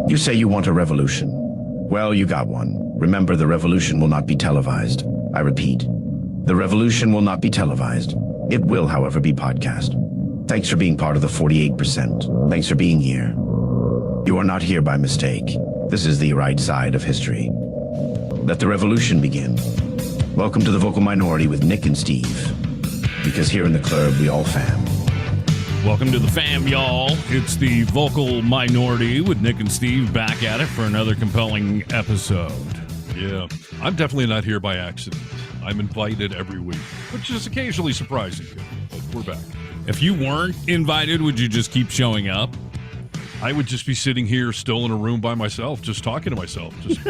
You say you want a revolution. Well, you got one. Remember, the revolution will not be televised. I repeat, the revolution will not be televised. It will, however, be podcast. Thanks for being part of the 48%. Thanks for being here. You are not here by mistake. This is the right side of history. Let the revolution begin. Welcome to the Vocal Minority with Nick and Steve. Because here in the club, we all fam. Welcome to the fam, y'all. It's the Vocal Minority with Nick and Steve back at it for another compelling episode. Yeah, I'm definitely not here by accident. I'm invited every week, which is occasionally surprising, but we're back. If you weren't invited, would you just keep showing up? I would just be sitting here still in a room by myself, just talking to myself, just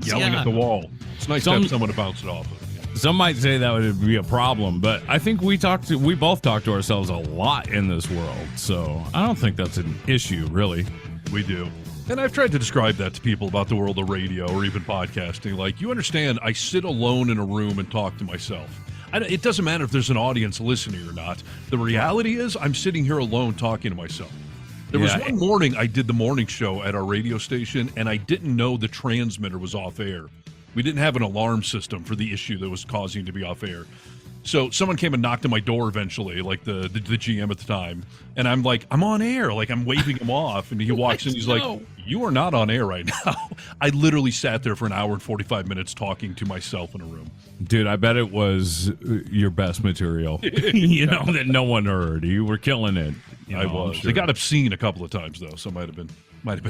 yelling at the wall. It's nice to have someone to bounce it off of. Some might say that would be a problem, but I think we both talk to ourselves a lot in this world, so I don't think that's an issue, really. We do. And I've tried to describe that to people about the world of radio or even podcasting. Like, you understand, I sit alone in a room and talk to myself. It doesn't matter if there's an audience listening or not. The reality is I'm sitting here alone talking to myself. There was one morning I did the morning show at our radio station, and I didn't know the transmitter was off air. We didn't have an alarm system for the issue that was causing it to be off air. So someone came and knocked on my door eventually, like the GM at the time. And I'm like, I'm on air. Like, I'm waving him off. And he walks in. He's like, you are not on air right now. I literally sat there for an hour and 45 minutes talking to myself in a room. Dude, I bet it was your best material, that no one heard. You were killing it. I was. Sure. They got obscene a couple of times, though, so it might have been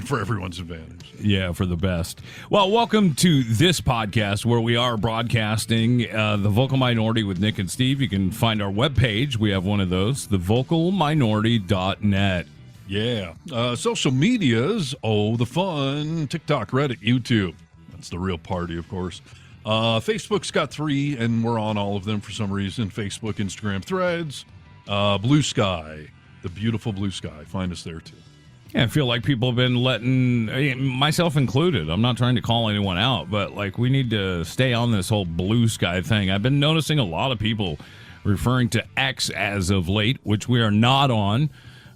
for everyone's advantage. Yeah, for the best. Well, welcome to this podcast where we are broadcasting the Vocal Minority with Nick and Steve. You can find our webpage. We have one of those, thevocalminority.net. Yeah. Social medias, the fun. TikTok, Reddit, YouTube. That's the real party, of course. Facebook's got 3, and we're on all of them for some reason. Facebook, Instagram, Threads, Blue Sky, the beautiful Blue Sky. Find us there, too. Yeah, I feel like people have been letting, myself included, I'm not trying to call anyone out, but like we need to stay on this whole Blue Sky thing. I've been noticing a lot of people referring to X as of late, which we are not on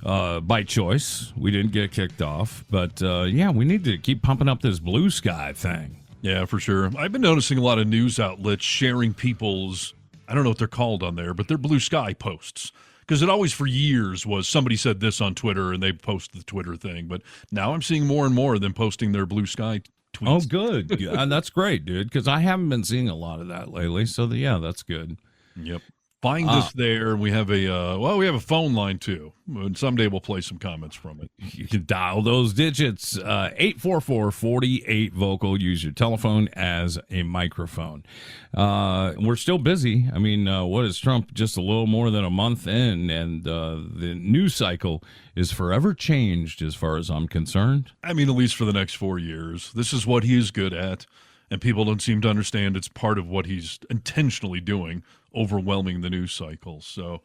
by choice. We didn't get kicked off, but we need to keep pumping up this Blue Sky thing. Yeah, for sure. I've been noticing a lot of news outlets sharing people's, I don't know what they're called on there, but they're Blue Sky posts. Because it always for years was somebody said this on Twitter and they post the Twitter thing. But now I'm seeing more and more of them posting their Blue Sky tweets. Oh, good. Yeah, that's great, dude, because I haven't been seeing a lot of that lately. So, that's good. Yep. Find us there. We have a phone line, too. And someday we'll play some comments from it. You can dial those digits, 844-48-VOCAL. Use your telephone as a microphone. We're still busy. I mean, what is Trump? Just a little more than a month in, and the news cycle is forever changed as far as I'm concerned. I mean, at least for the next 4 years. This is what he is good at. And people don't seem to understand it's part of what he's intentionally doing, overwhelming the news cycle. So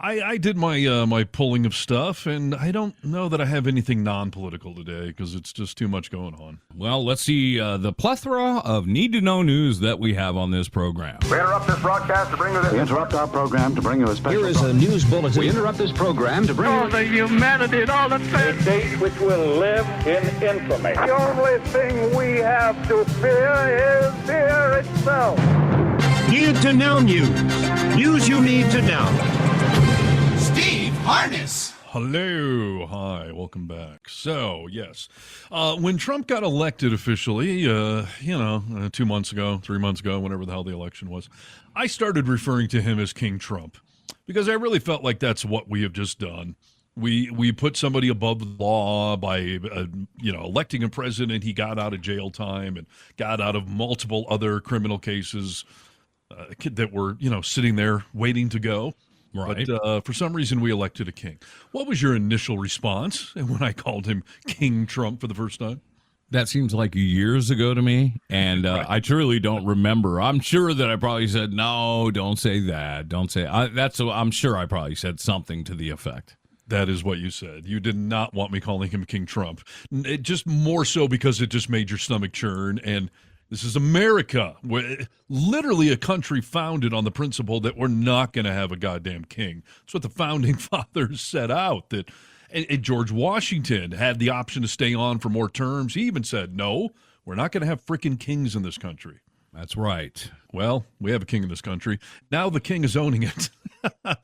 I did my pulling of stuff, and I don't know that I have anything non-political today because it's just too much going on. Well, let's see the plethora of need-to-know news that we have on this program. We interrupt this broadcast to bring you this. We interrupt our program to bring you a special. Here is a news bulletin. We interrupt this program to bring you the humanity and all the things. A date which will live in infamy. The only thing we have to fear is fear itself. Need to know news. News you need to know. Steve Harness. Hello. Hi. Welcome back. So, yes. When Trump got elected officially, 2 months ago, 3 months ago, whenever the hell the election was, I started referring to him as King Trump because I really felt like that's what we have just done. We put somebody above the law by, electing a president. He got out of jail time and got out of multiple other criminal cases that were, sitting there waiting to go. Right. But for some reason, we elected a king. What was your initial response when I called him King Trump for the first time? That seems like years ago to me, and I truly don't remember. I'm sure that I probably said, no, don't say that. Don't say I'm sure I probably said something to the effect. That is what you said. You did not want me calling him King Trump. It just more so because it just made your stomach churn, and this is America, literally a country founded on the principle that we're not going to have a goddamn king. That's what the founding fathers set out, that And George Washington had the option to stay on for more terms. He even said, no, we're not going to have frickin' kings in this country. That's right. Well, we have a king in this country. Now the king is owning it.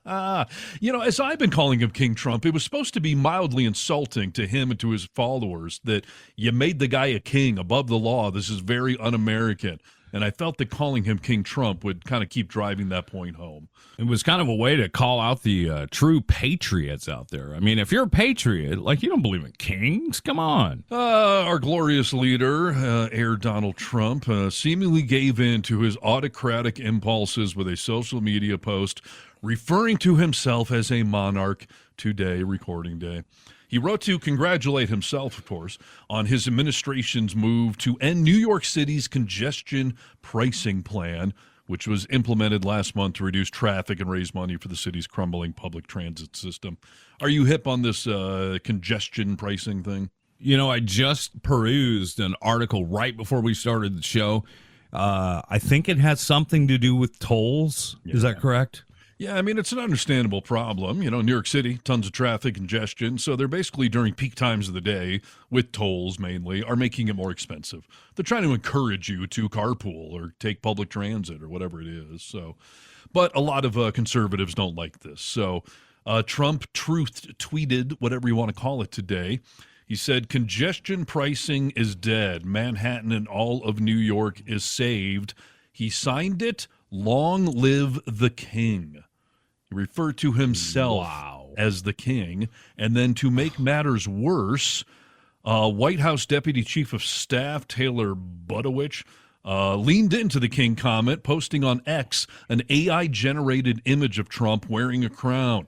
As I've been calling him King Trump, it was supposed to be mildly insulting to him and to his followers that you made the guy a king above the law. This is very un-American. And I felt that calling him King Trump would kind of keep driving that point home. It was kind of a way to call out the true patriots out there. I mean, if you're a patriot, like, you don't believe in kings, come on. Our glorious leader, Heir Donald Trump, seemingly gave in to his autocratic impulses with a social media post referring to himself as a monarch today, recording day. He wrote to congratulate himself, of course, on his administration's move to end New York City's congestion pricing plan, which was implemented last month to reduce traffic and raise money for the city's crumbling public transit system. Are you hip on this congestion pricing thing? You know, I just perused an article right before we started the show. I think it has something to do with tolls. Yeah. Is that correct? Yeah, I mean, it's an understandable problem. You know, New York City, tons of traffic, congestion. So they're basically during peak times of the day, with tolls mainly, are making it more expensive. They're trying to encourage you to carpool or take public transit or whatever it is. So, but a lot of conservatives don't like this. So Trump tweeted, whatever you want to call it today. He said, congestion pricing is dead. Manhattan and all of New York is saved. He signed it. Long live the king. He referred to himself as the king. And then to make matters worse, White House Deputy Chief of Staff Taylor Budowich leaned into the king comment, posting on X an AI-generated image of Trump wearing a crown.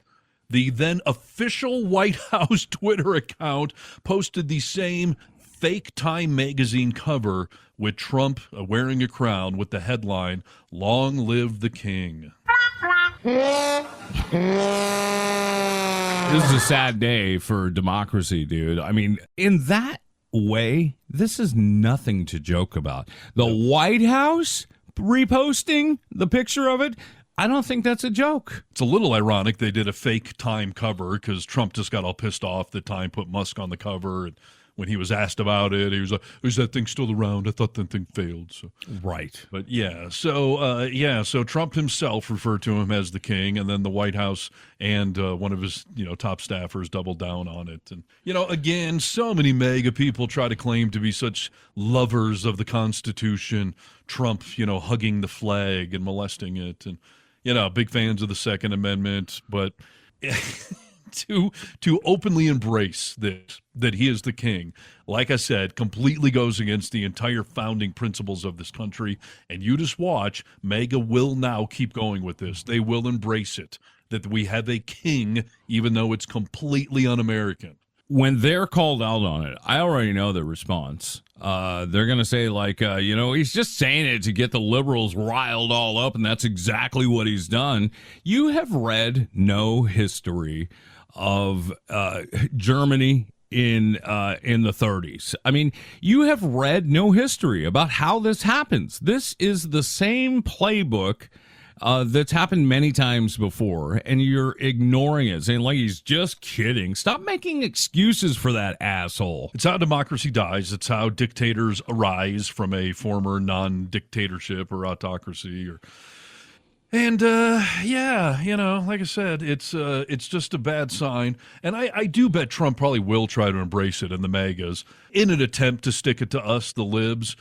The then official White House Twitter account posted the same fake Time magazine cover with Trump wearing a crown with the headline, "Long Live the King." This is a sad day for democracy, dude. I mean, in that way, this is nothing to joke about. The White House reposting the picture of it, I don't think that's a joke. It's a little ironic they did a fake Time cover because Trump just got all pissed off that Time put Musk on the cover, and when he was asked about it, he was like, "Is that thing still around? I thought that thing failed." So, right. But so Trump himself referred to him as the king, and then the White House and one of his top staffers doubled down on it. And again, so many MAGA people try to claim to be such lovers of the Constitution. Trump, hugging the flag and molesting it, and big fans of the Second Amendment, but. To openly embrace this, that he is the king, like I said, completely goes against the entire founding principles of this country. And you just watch, MAGA will now keep going with this. They will embrace it, that we have a king, even though it's completely un-American. When they're called out on it, I already know the response. They're going to say, he's just saying it to get the liberals riled all up, and that's exactly what he's done. You have read no history of Germany in the 30s. I mean, you have read no history about how this happens. This is the same playbook that's happened many times before, and you're ignoring it, saying like he's just kidding. Stop making excuses for that asshole. It's how democracy dies. It's how dictators arise from a former non-dictatorship or autocracy. And like I said, it's just a bad sign. And I do bet Trump probably will try to embrace it in the MAGAs in an attempt to stick it to us, the libs.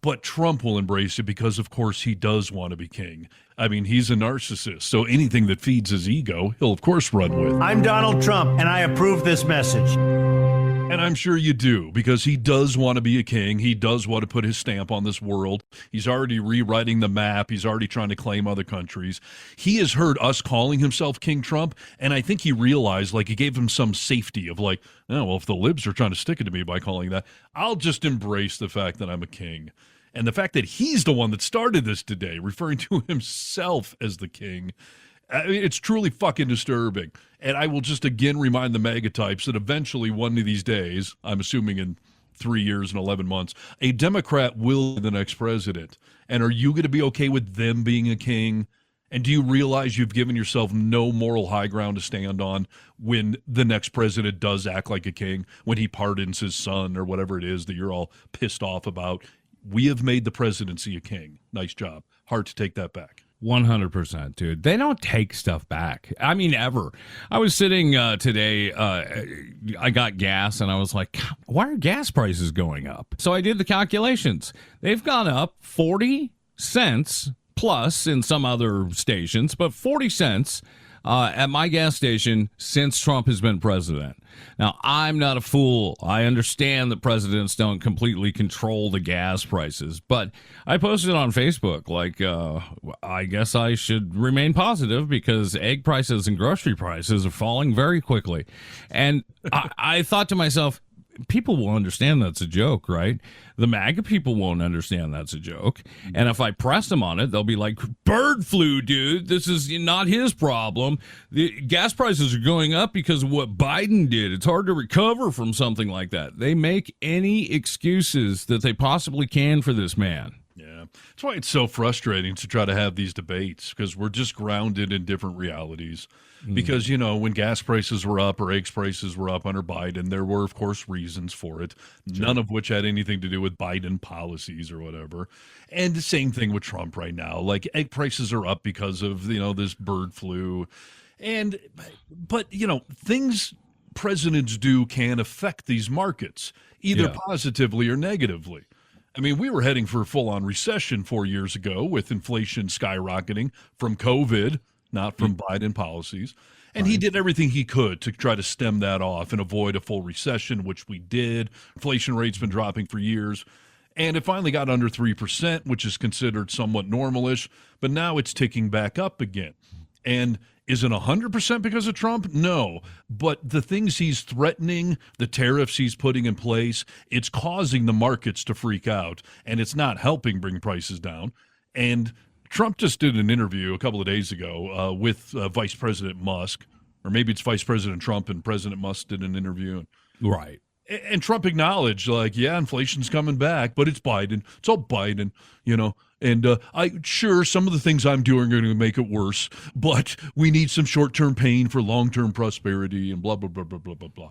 But Trump will embrace it because, of course, he does want to be king. I mean, he's a narcissist, so anything that feeds his ego, he'll, of course, run with. I'm Donald Trump, and I approve this message. And I'm sure you do, because he does want to be a king. He does want to put his stamp on this world. He's already rewriting the map. He's already trying to claim other countries. He has heard us calling himself King Trump, and I think he realized, it gave him some safety of if the libs are trying to stick it to me by calling that, I'll just embrace the fact that I'm a king. And the fact that he's the one that started this today, referring to himself as the king, it's truly fucking disturbing. And I will just again remind the MAGA types that eventually one of these days, I'm assuming in 3 years and 11 months, a Democrat will be the next president. And are you going to be okay with them being a king And do you realize you've given yourself no moral high ground to stand on when the next president does act like a king, when he pardons his son or whatever it is that you're all pissed off about? We have made the presidency a king. Nice job. Hard to take that back. 100%, dude. They don't take stuff back. I mean, ever. I was sitting today, I got gas, and I was like, why are gas prices going up? So I did the calculations. They've gone up 40 cents plus in some other stations, but 40 cents at my gas station since Trump has been president. Now, I'm not a fool. I understand that presidents don't completely control the gas prices, but I posted on Facebook, like, I guess I should remain positive because egg prices and grocery prices are falling very quickly. And I thought to myself, people will understand that's a joke, right? The MAGA people won't understand that's a joke. And if I press them on it, they'll be like, bird flu, dude. This is not his problem. The gas prices are going up because of what Biden did. It's hard to recover from something like that. They make any excuses that they possibly can for this man. Yeah. That's why it's so frustrating to try to have these debates, because we're just grounded in different realities. Because, you know, when gas prices were up or eggs prices were up under Biden, there were, of course, reasons for it, none of which had anything to do with Biden policies or whatever. And the same thing with Trump right now. Like, egg prices are up because of, you know, this bird flu. But, you know, things presidents do can affect these markets, either positively or negatively. I mean, we were heading for a full-on recession 4 years ago with inflation skyrocketing from COVID, not from Biden policies. And he did everything he could to try to stem that off and avoid a full recession, which we did. Inflation rate's been dropping for years. And it finally got under 3%, which is considered somewhat normalish. But now it's ticking back up again. And is it 100% because of Trump? No. But the things he's threatening, the tariffs he's putting in place, it's causing the markets to freak out. And it's not helping bring prices down. And Trump just did an interview a couple of days ago with Vice President Musk, or maybe it's Vice President Trump and President Musk did an interview. Right. And Trump acknowledged, like, yeah, inflation's coming back, but it's Biden. It's all Biden, you know. And sure, some of the things I'm doing are going to make it worse, but we need some short-term pain for long-term prosperity and blah, blah, blah, blah, blah, blah, blah.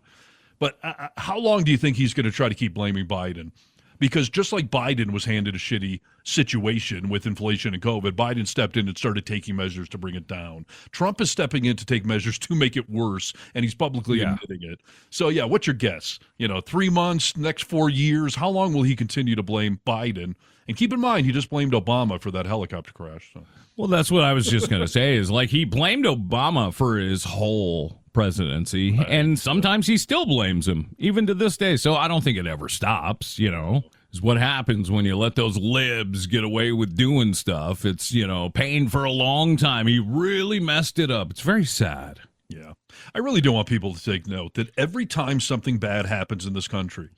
But how long do you think he's going to try to keep blaming Biden? Because just like Biden was handed a shitty situation with inflation and COVID, Biden stepped in and started taking measures to bring it down. Trump is stepping in to take measures to make it worse, and he's publicly admitting it. So, yeah, what's your guess? 3 months, next 4 years, how long will he continue to blame Biden? And keep in mind, he just blamed Obama for that helicopter crash. So. Well, that's what I was just going to say is, like, he blamed Obama for his whole presidency, and sometimes he still blames him, even to this day. So I don't think it ever stops, is what happens when you let those libs get away with doing stuff. It's, paying for a long time. He really messed it up. It's very sad. Yeah. I really do want people to take note that every time something bad happens in this country,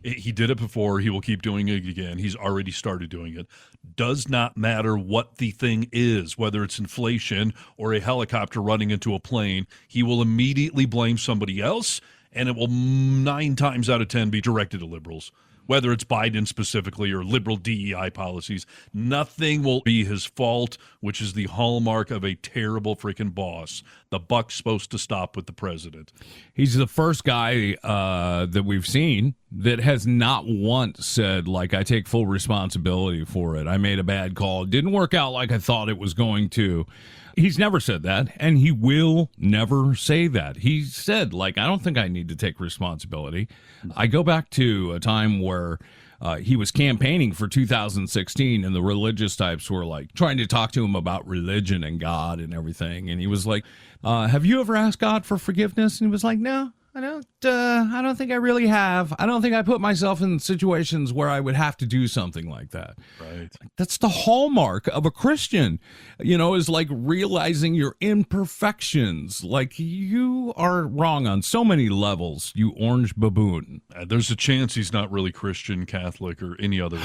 he did it before, he will keep doing it again. He's already started doing it. Does not matter what the thing is, whether it's inflation or a helicopter running into a plane, he will immediately blame somebody else, and it will 9 times out of 10 be directed at liberals. Whether it's Biden specifically or liberal DEI policies, nothing will be his fault, which is the hallmark of a terrible freaking boss. The buck's supposed to stop with the president. He's the first guy that we've seen that has not once said, like, I take full responsibility for it. I made a bad call. It didn't work out like I thought it was going to. He's never said that, and he will never say that. He said, like, I don't think I need to take responsibility. I go back to a time where he was campaigning for 2016, and the religious types were, like, trying to talk to him about religion and God and everything. And he was like, have you ever asked God for forgiveness? And he was like, no, I don't think I really have. I don't think I put myself in situations where I would have to do something like that. Right. That's the hallmark of a Christian, is like realizing your imperfections. Like, you are wrong on so many levels, you orange baboon. There's a chance he's not really Christian, Catholic, or any other.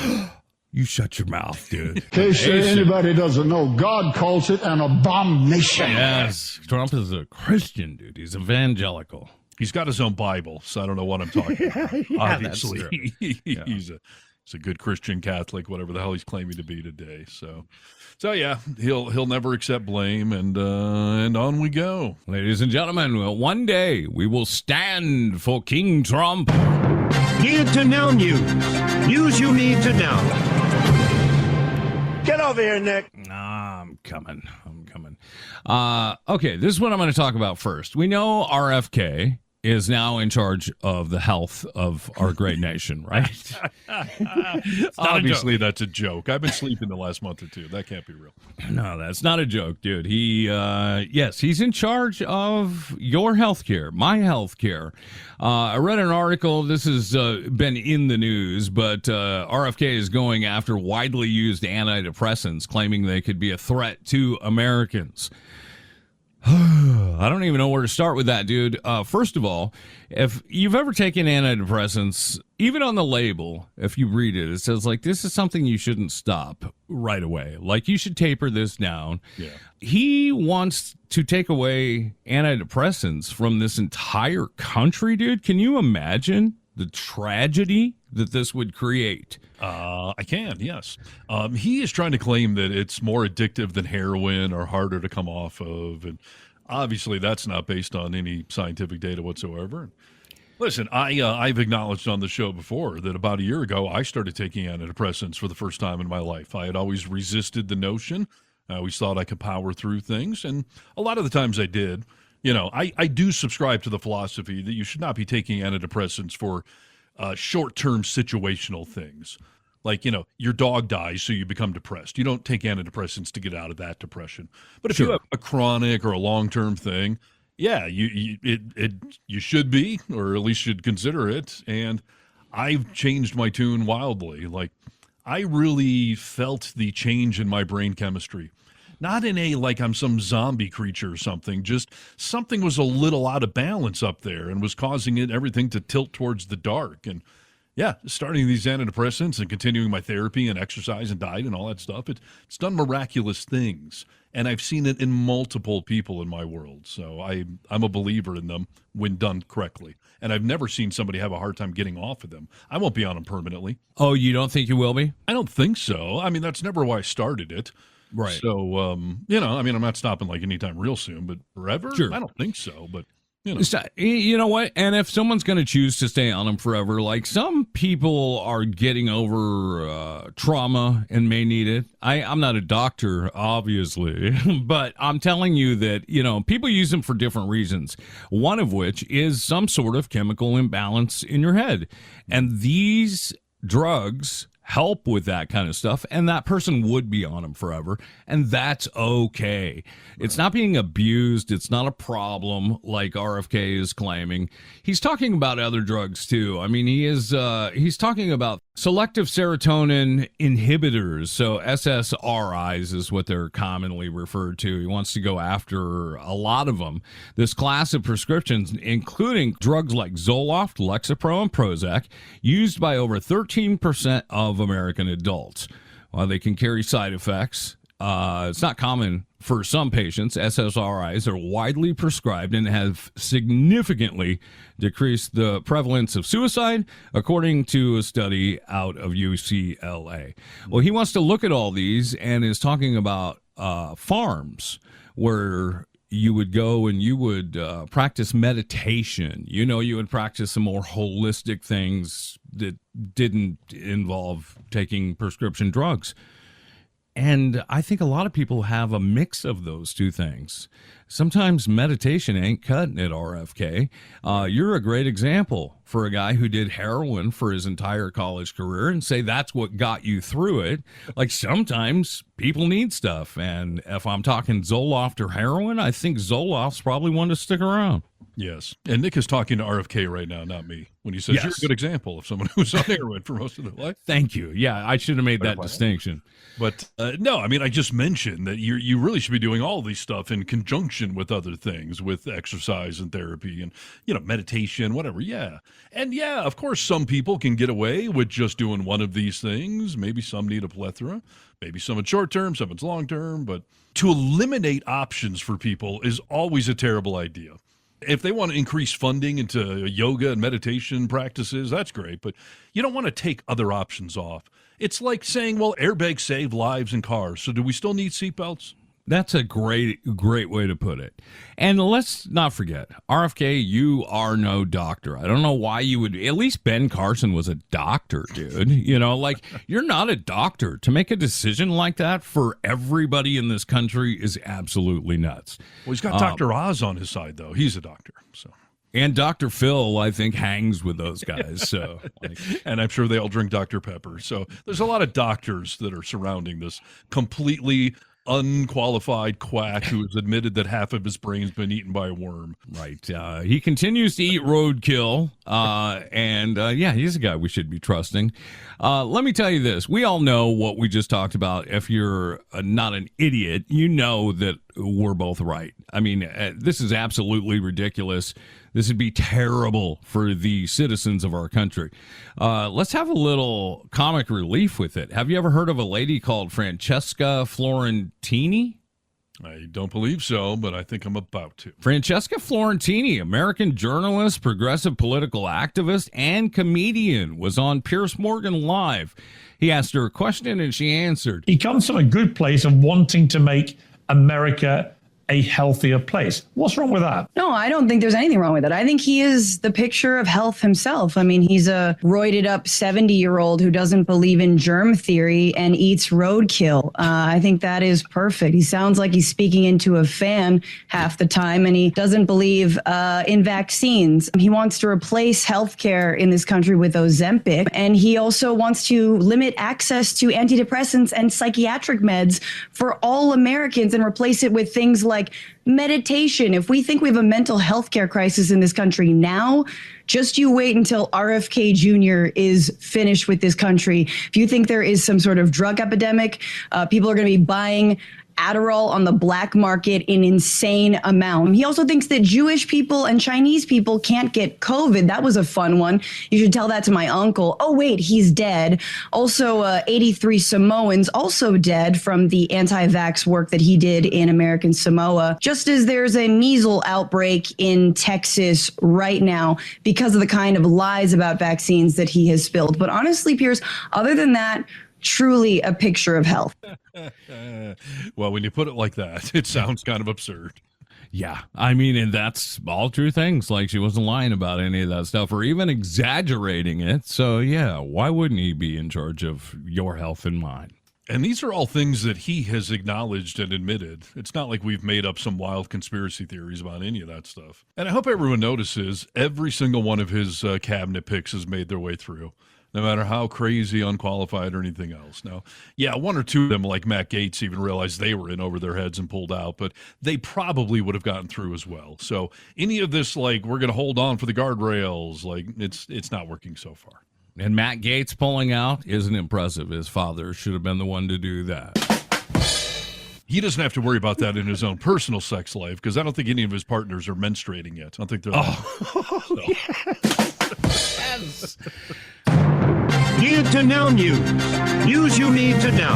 You shut your mouth, dude. In case anybody doesn't know, God calls it an abomination. Yes, Trump is a Christian, dude. He's evangelical. He's got his own Bible, so I don't know what I'm talking about. Obviously, He's a good Christian Catholic, whatever the hell he's claiming to be today. So yeah, he'll never accept blame, and on we go. Ladies and gentlemen, one day we will stand for King Trump. Need to know news. News you need to know. Get over here, Nick. I'm coming. Okay, this is what I'm going to talk about first. We know RFK is now in charge of the health of our great nation, right? Obviously, that's a joke. I've been sleeping the last month or two. That can't be real. No, that's not a joke, dude. Yes, he's in charge of your health care, my health care. I read an article. This has been in the news, but RFK is going after widely used antidepressants, claiming they could be a threat to Americans. I don't even know where to start with that, dude. First of all, if you've ever taken antidepressants, even on the label, if you read it, it says, like, this is something you shouldn't stop right away. Like, you should taper this down. Yeah. He wants to take away antidepressants from this entire country, dude. Can you imagine the tragedy that this would create? I can, yes. He is trying to claim that it's more addictive than heroin or harder to come off of, and obviously that's not based on any scientific data whatsoever. Listen, I've acknowledged on the show before that about a year ago I started taking antidepressants for the first time in my life. I had always resisted the notion. I always thought I could power through things, and a lot of the times I did. You know, I do subscribe to the philosophy that you should not be taking antidepressants for short-term situational things. Like, you know, your dog dies, so you become depressed. You don't take antidepressants to get out of that depression. But if you have a chronic or a long-term thing, yeah, you should be, or at least should consider it. And I've changed my tune wildly. Like, I really felt the change in my brain chemistry. Not in a, like, I'm some zombie creature or something. Just something was a little out of balance up there and was causing everything to tilt towards the dark. And yeah, starting these antidepressants and continuing my therapy and exercise and diet and all that stuff, it's done miraculous things. And I've seen it in multiple people in my world. So I'm a believer in them when done correctly. And I've never seen somebody have a hard time getting off of them. I won't be on them permanently. Oh, you don't think you will be? I don't think so. I mean, that's never why I started it. Right. So, you know, I mean, I'm not stopping like anytime real soon, but forever? Sure. I don't think so, but, you know. You know what? And if someone's going to choose to stay on them forever, like, some people are getting over trauma and may need it. I'm not a doctor, obviously, but I'm telling you that, you know, people use them for different reasons, one of which is some sort of chemical imbalance in your head. And these drugs help with that kind of stuff, and that person would be on them forever, and that's okay. Right. It's not being abused. It's not a problem like RFK is claiming. He's talking about other drugs too. I mean, he's talking about selective serotonin inhibitors, so SSRIs is what they're commonly referred to. He wants to go after a lot of them. This class of prescriptions, including drugs like Zoloft, Lexapro, and Prozac, used by over 13% of American adults. While they can carry side effects, it's not common for some patients. SSRIs are widely prescribed and have significantly decreased the prevalence of suicide, according to a study out of UCLA. Well, he wants to look at all these and is talking about farms where you would go and you would practice meditation. You know, you would practice some more holistic things that didn't involve taking prescription drugs. And I think a lot of people have a mix of those two things. Sometimes meditation ain't cutting it, RFK. You're a great example for a guy who did heroin for his entire college career and say that's what got you through it. Like, sometimes people need stuff. And if I'm talking Zoloft or heroin, I think Zoloft's probably one to stick around. Yes. And Nick is talking to RFK right now, not me, when he says Yes. you're a good example of someone who's on heroin for most of their life. Thank you. Yeah, I should have made that distinction. But no, I mean, I just mentioned that you really should be doing all these stuff in conjunction with other things, with exercise and therapy and, you know, meditation, whatever. Yeah. And yeah, of course, some people can get away with just doing one of these things. Maybe some need a plethora. Maybe some it's short term, some it's long term. But to eliminate options for people is always a terrible idea. If they want to increase funding into yoga and meditation practices, that's great, but you don't want to take other options off. It's like saying, well, airbags save lives in cars, so do we still need seatbelts? That's a great way to put it. And let's not forget, RFK, you are no doctor. I don't know why you would. At least Ben Carson was a doctor, dude. You know, like, you're not a doctor. To make a decision like that for everybody in this country is absolutely nuts. Well, he's got Dr. Oz on his side, though. He's a doctor, so. And Dr. Phil, I think, hangs with those guys. So, and I'm sure they all drink Dr. Pepper. So there's a lot of doctors that are surrounding this completely unqualified quack who has admitted that half of his brain's been eaten by a worm. Right. He continues to eat roadkill. Yeah, he's a guy we should be trusting. Let me tell you this. We all know what we just talked about. If you're not an idiot, you know that we're both right. I mean, this is absolutely ridiculous. This would be terrible for the citizens of our country. Let's have a little comic relief with it. Have you ever heard of a lady called Francesca Florentini? I don't believe so, but I think I'm about to. Francesca Florentini, American journalist, progressive political activist, and comedian, was on Piers Morgan Live. He asked her a question and she answered. He comes from a good place of wanting to make America a healthier place. What's wrong with that? No, I don't think there's anything wrong with it. I think he is the picture of health himself. I mean, he's a roided up 70-year-old who doesn't believe in germ theory and eats roadkill. I think that is perfect. He sounds like he's speaking into a fan half the time, and he doesn't believe in vaccines. He wants to replace healthcare in this country with Ozempic, and he also wants to limit access to antidepressants and psychiatric meds for all Americans and replace it with things like meditation. If we think we have a mental health care crisis in this country now, just you wait until RFK Jr. is finished with this country. If you think there is some sort of drug epidemic, people are going to be buying Adderall on the black market in insane amount. He also thinks that Jewish people and Chinese people can't get COVID. That was a fun one. You should tell that to my uncle. Oh, wait, he's dead. Also, 83 Samoans also dead from the anti-vax work that he did in American Samoa. Just as there's a measles outbreak in Texas right now because of the kind of lies about vaccines that he has spilled. But honestly, Piers, other than that, truly a picture of health. Well, when you put it like that, it sounds kind of absurd. Yeah, I mean, and that's all true things. Like, she wasn't lying about any of that stuff or even exaggerating it. So, yeah, why wouldn't he be in charge of your health and mine? And these are all things that he has acknowledged and admitted. It's not like we've made up some wild conspiracy theories about any of that stuff. And I hope everyone notices every single one of his cabinet picks has made their way through, no matter how crazy, unqualified, or anything else. Now, yeah, one or two of them, like Matt Gaetz, even realized they were in over their heads and pulled out, but they probably would have gotten through as well. So any of this, like, we're going to hold on for the guardrails, like, it's not working so far. And Matt Gaetz pulling out isn't impressive. His father should have been the one to do that. He doesn't have to worry about that in his own personal sex life, because I don't think any of his partners are menstruating yet. I don't think they're Yes. Need to know news. News you need to know.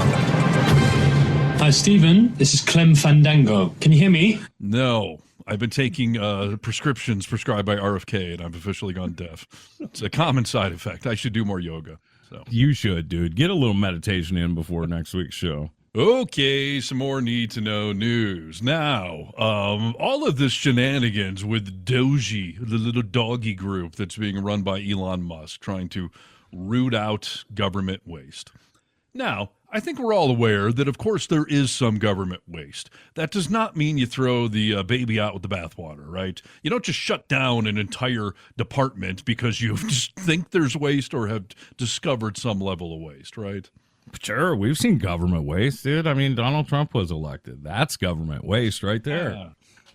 Hi, Stephen. This is Clem Fandango. Can you hear me? No. I've been taking prescriptions prescribed by RFK, and I've officially gone deaf. It's a common side effect. I should do more yoga. So you should, dude. Get a little meditation in before next week's show. Okay, some more need-to-know news. Now, all of this shenanigans with DOGE, the little doggy group that's being run by Elon Musk, trying to root out government waste. Now, I think we're all aware that, of course, there is some government waste. That does not mean you throw the baby out with the bathwater, right? You don't just shut down an entire department because you just think there's waste or have discovered some level of waste, right? Sure, we've seen government waste, dude. I mean, Donald Trump was elected. That's government waste right there. Yeah.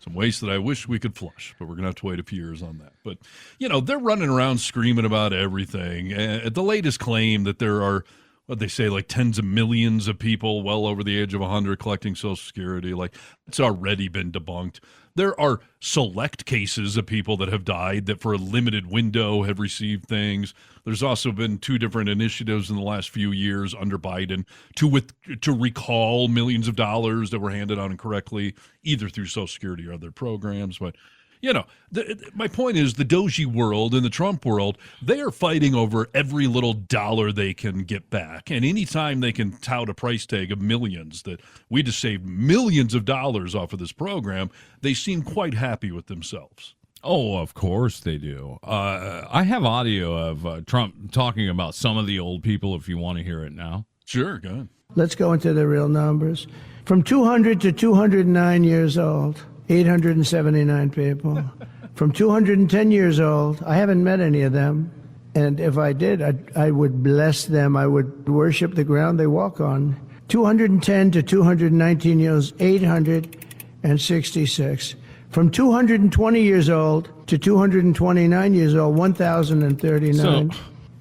Some waste that I wish we could flush, but we're going to have to wait a few years on that. But, you know, they're running around screaming about everything. The latest claim that there are, what they say, like tens of millions of people well over the age of 100 collecting Social Security. Like, it's already been debunked. There are select cases of people that have died that for a limited window have received things. There's also been two different initiatives in the last few years under Biden to recall millions of dollars that were handed out incorrectly, either through Social Security or other programs. But My point is the DOGE world and the Trump world, they are fighting over every little dollar they can get back. And anytime they can tout a price tag of millions, that we just saved millions of dollars off of this program, they seem quite happy with themselves. Oh, of course they do. I have audio of Trump talking about some of the old people if you want to hear it now. Sure, go ahead. Let's go into the real numbers. From 200 to 209 years old, 879 people. From 210 years old, I haven't met any of them. And if I did, I would bless them. I would worship the ground they walk on. 210 to 219 years, 866. From 220 years old to 229 years old, 1,039.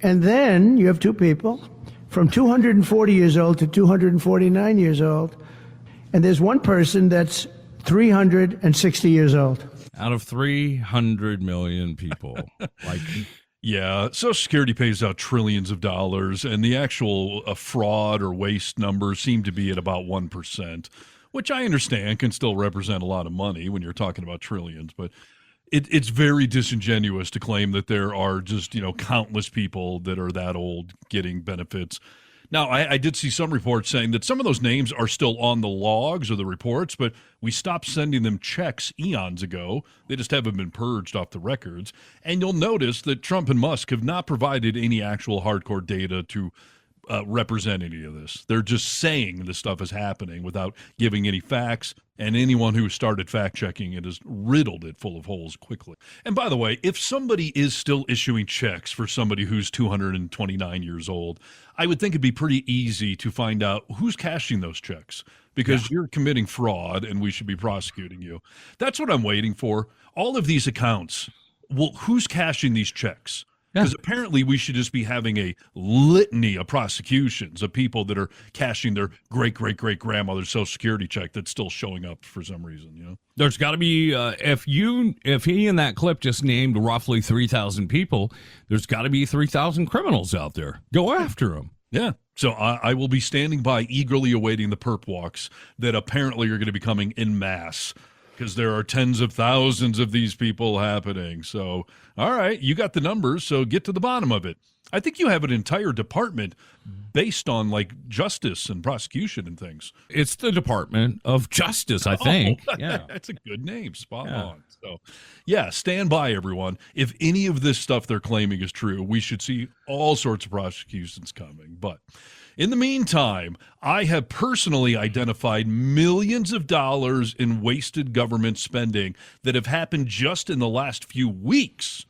And then you have two people from 240 years old to 249 years old. And there's one person that's 360 years old. Out of 300 million people. Yeah, Social Security pays out trillions of dollars, and the actual fraud or waste numbers seem to be at about 1%, which I understand can still represent a lot of money when you're talking about trillions. But it's very disingenuous to claim that there are just, countless people that are that old getting benefits. Now, I did see some reports saying that some of those names are still on the logs or the reports, but we stopped sending them checks eons ago. They just haven't been purged off the records. And you'll notice that Trump and Musk have not provided any actual hardcore data to represent any of this. They're just saying this stuff is happening without giving any facts, and anyone who started fact-checking it has riddled it full of holes quickly. And by the way, if somebody is still issuing checks for somebody who's 229 years old, I would think it'd be pretty easy to find out who's cashing those checks, because you're committing fraud and we should be prosecuting you. That's what I'm waiting for. All of these accounts, well, who's cashing these checks? Because apparently we should just be having a litany of prosecutions of people that are cashing their great-great-great-grandmother's Social Security check that's still showing up for some reason, There's got to be, if he in that clip just named roughly 3,000 people, there's got to be 3,000 criminals out there. Go after them. Yeah. So I will be standing by eagerly awaiting the perp walks that apparently are going to be coming en masse, because there are tens of thousands of these people happening. So, all right, you got the numbers, so get to the bottom of it. I think you have an entire department based on, justice and prosecution and things. It's the Department of Justice, I think. Yeah. That's a good name. Spot on. So, stand by, everyone. If any of this stuff they're claiming is true, we should see all sorts of prosecutions coming. But in the meantime, I have personally identified millions of dollars in wasted government spending that have happened just in the last few weeks.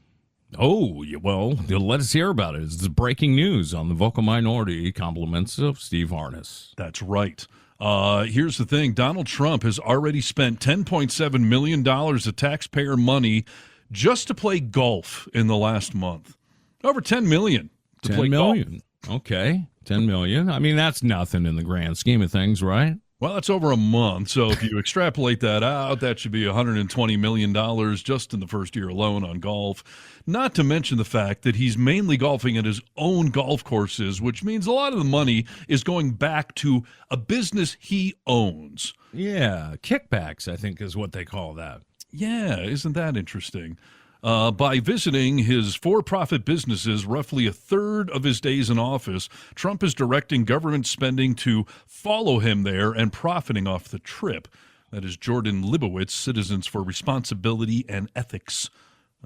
Oh, well, let us hear about it. It's breaking news on the Vocal Minority, compliments of Steve Harness. That's right. Here's the thing. Donald Trump has already spent $10.7 million of taxpayer money just to play golf in the last month. Over $10 million to play golf. Okay, $10 million. I mean, that's nothing in the grand scheme of things, right? Well, that's over a month. So if you extrapolate that out, that should be $120 million just in the first year alone on golf. Not to mention the fact that he's mainly golfing at his own golf courses, which means a lot of the money is going back to a business he owns. Yeah, kickbacks, I think is what they call that. Yeah, isn't that interesting? By visiting his for-profit businesses roughly a third of his days in office, Trump is directing government spending to follow him there and profiting off the trip. That is Jordan Libowitz, Citizens for Responsibility and Ethics,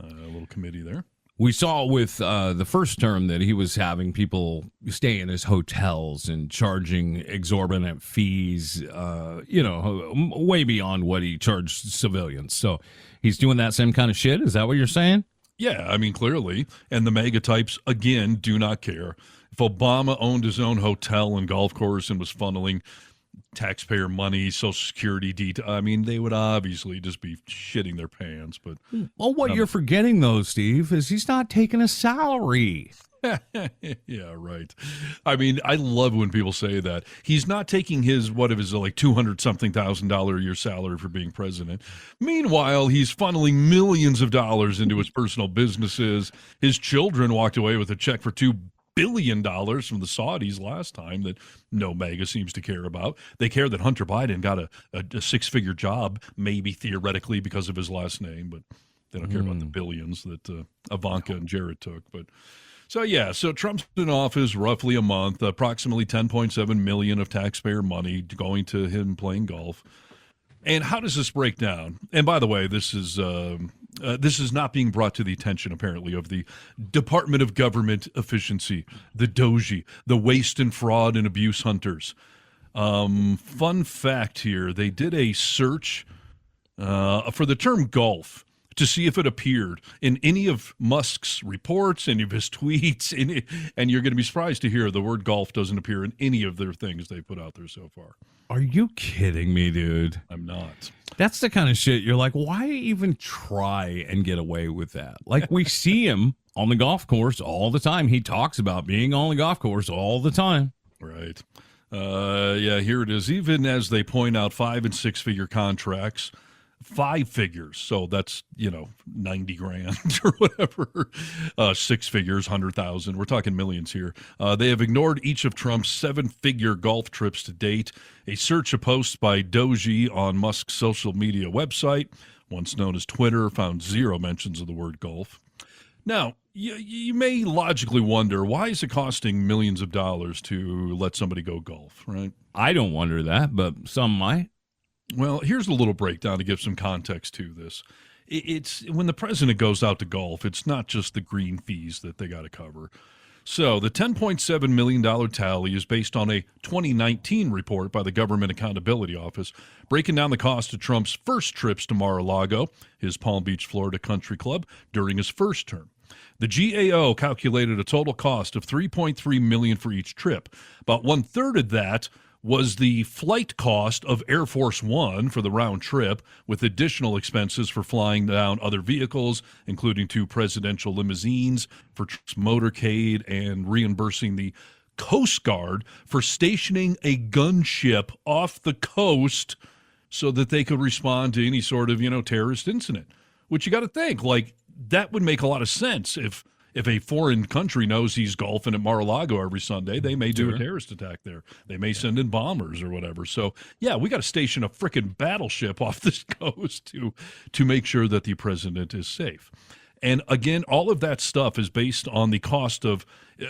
a little committee there. We saw with the first term that he was having people stay in his hotels and charging exorbitant fees, way beyond what he charged civilians. So he's doing that same kind of shit? Is that what you're saying? Yeah, I mean, clearly. And the MAGA types, again, do not care. If Obama owned his own hotel and golf course and was funneling taxpayer money, Social Security I mean, they would obviously just be shitting their pants. But well, what you're forgetting, though, Steve, is he's not taking a salary. Yeah, right. I mean, I love when people say that. He's not taking his, $200-something thousand a year salary for being president. Meanwhile, he's funneling millions of dollars into his personal businesses. His children walked away with a check for $2 billion from the Saudis last time that no MAGA seems to care about. They care that Hunter Biden got a six-figure job, maybe theoretically because of his last name, but They don't care about the billions that Ivanka and Jared took. But so Trump's been in office roughly a month, approximately 10.7 million of taxpayer money going to him playing golf. And how does this break down? And by the way, this is not being brought to the attention, apparently, of the Department of Government Efficiency, the DOGE, the waste and fraud and abuse hunters. Fun fact here, they did a search for the term golf to see if it appeared in any of Musk's reports, any of his tweets, and you're going to be surprised to hear the word golf doesn't appear in any of their things they put out there so far. Are you kidding me, dude? I'm not. That's the kind of shit you're like, why even try and get away with that? Like, we see him on the golf course all the time. He talks about being on the golf course all the time. Right. Here it is. Even as they point out 5- and 6-figure contracts, 5 figures, so that's 90 grand or whatever. 6 figures, 100,000. We're talking millions here. They have ignored each of Trump's 7-figure golf trips to date. A search of posts by DOGE on Musk's social media website, once known as Twitter, found 0 mentions of the word golf. Now, you may logically wonder, why is it costing millions of dollars to let somebody go golf, right? I don't wonder that, but some might. Well, here's a little breakdown to give some context to this. It's when the president goes out to golf, it's not just the green fees that they got to cover. So the $10.7 million tally is based on a 2019 report by the Government Accountability Office, breaking down the cost of Trump's first trips to Mar-a-Lago, his Palm Beach, Florida country club, during his first term. The GAO calculated a total cost of $3.3 million for each trip. About 1/3 of that was the flight cost of Air Force One for the round trip, with additional expenses for flying down other vehicles, including 2 presidential limousines for motorcade, and reimbursing the Coast Guard for stationing a gunship off the coast so that they could respond to any sort of, terrorist incident. Which you got to think, that would make a lot of sense if a foreign country knows he's golfing at Mar-a-Lago every Sunday, they may do a terrorist attack there. They may send in bombers or whatever. So, we got to station a frickin' battleship off this coast to make sure that the president is safe. And again, all of that stuff is based on the cost of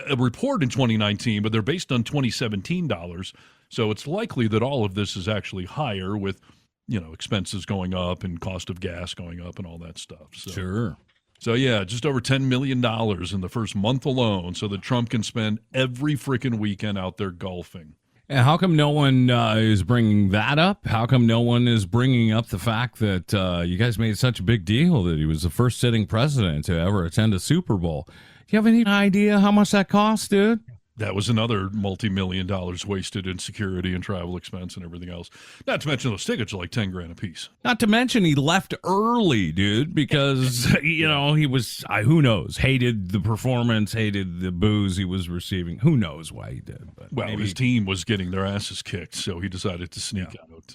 a report in 2019, but they're based on 2017 dollars. So it's likely that all of this is actually higher with, expenses going up and cost of gas going up and all that stuff. So. Sure. So, just over $10 million in the first month alone so that Trump can spend every freaking weekend out there golfing. And how come no one is bringing that up? How come no one is bringing up the fact that you guys made such a big deal that he was the first sitting president to ever attend a Super Bowl? Do you have any idea how much that cost, dude? That was another multi-million dollars wasted in security and travel expense and everything else. Not to mention those tickets are like 10 grand a piece. Not to mention he left early, dude, because, he was, who knows, hated the performance, hated the booze he was receiving. Who knows why he did. But his team was getting their asses kicked, so he decided to sneak out.